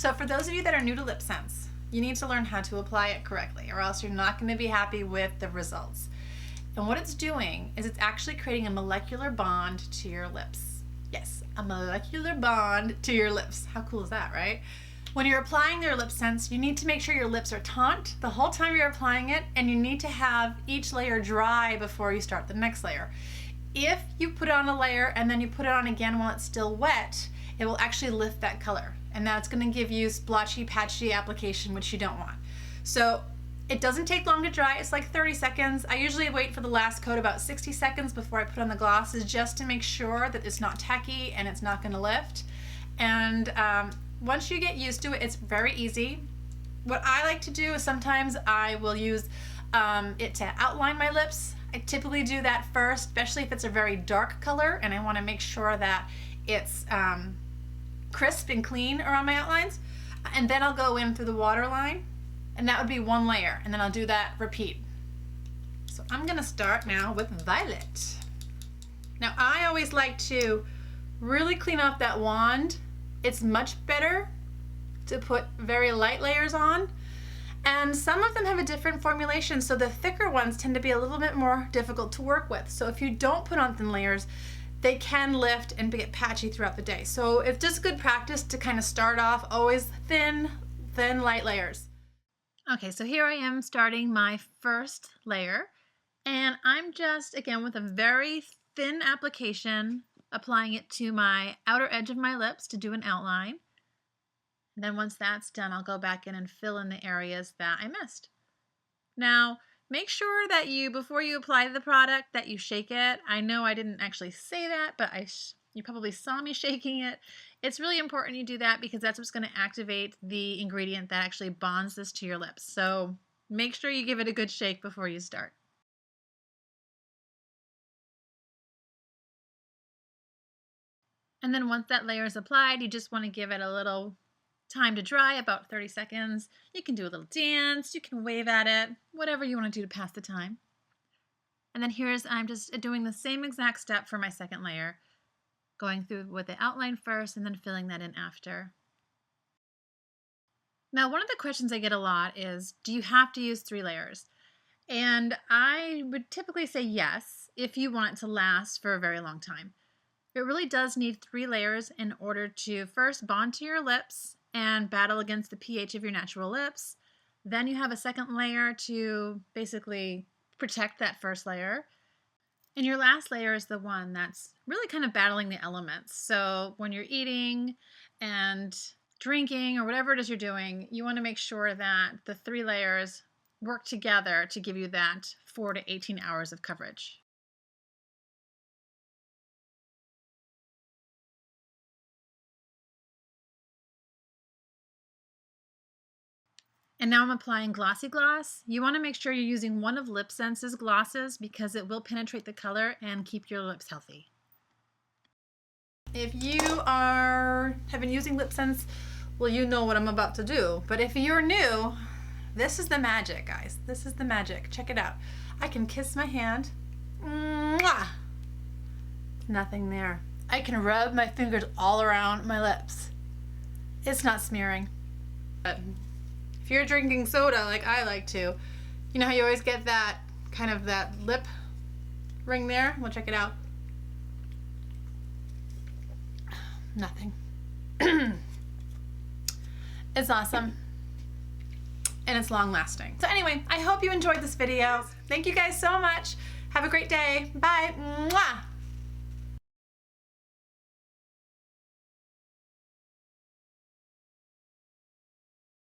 So for those of you that are new to LipSense, you need to learn how to apply it correctly, or else you're not going to be happy with the results. And what it's doing is it's actually creating a molecular bond to your lips. Yes, a molecular bond to your lips. How cool is that, right? When you're applying your LipSense, you need to make sure your lips are taut the whole time you're applying it, and you need to have each layer dry before you start the next layer. If you put on a layer and then you put it on again while it's still wet, it will actually lift that color, and that's going to give you splotchy, patchy application, which you don't want. So it doesn't take long to dry. It's like 30 seconds. I usually wait for the last coat about 60 seconds before I put on the glosses, just to make sure that it's not tacky and it's not going to lift. And once you get used to it, it's very easy. What I like to do is sometimes I will use it to outline my lips. I typically do that first, especially if it's a very dark color and I want to make sure that it's crisp and clean around my outlines. And then I'll go in through the waterline, and that would be one layer, and then I'll do that repeat. So I'm gonna start now with Violet. Now I always like to really clean off that wand. It's much better to put very light layers on, and some of them have a different formulation, so the thicker ones tend to be a little bit more difficult to work with. So if you don't put on thin layers, they can lift and get patchy throughout the day. So it's just good practice to kind of start off always thin, light layers. Okay, so here I am starting my first layer, and I'm just, again, with a very thin application, applying it to my outer edge of my lips to do an outline. And then once that's done, I'll go back in and fill in the areas that I missed. Now, make sure that before you apply the product, that you shake it. I know I didn't actually say that, but you probably saw me shaking it. It's really important you do that because that's what's going to activate the ingredient that actually bonds this to your lips. So make sure you give it a good shake before you start. And then once that layer is applied, you just want to give it a little time to dry, about 30 seconds. You can do a little dance, you can wave at it, whatever you want to do to pass the time. And then I'm just doing the same exact step for my second layer, going through with the outline first and then filling that in after. Now, one of the questions I get a lot is, do you have to use 3 layers? And I would typically say yes, if you want it to last for a very long time. It really does need 3 layers in order to first bond to your lips and battle against the pH of your natural lips. Then you have a second layer to basically protect that first layer. And your last layer is the one that's really kind of battling the elements. So when you're eating and drinking or whatever it is you're doing, you want to make sure that the 3 layers work together to give you that 4 to 18 hours of coverage. And now I'm applying Glossy Gloss. You want to make sure you're using one of LipSense's glosses because it will penetrate the color and keep your lips healthy. If you have been using LipSense, well, you know what I'm about to do. But if you're new, this is the magic, guys. This is the magic. Check it out. I can kiss my hand. Mwah! Nothing there. I can rub my fingers all around my lips. It's not smearing. But if you're drinking soda like I like to, you know how you always get that kind of that lip ring there? Well, check it out. Nothing. It's awesome. And it's long lasting. So anyway, I hope you enjoyed this video. Thank you guys so much. Have a great day. Bye. Mwah!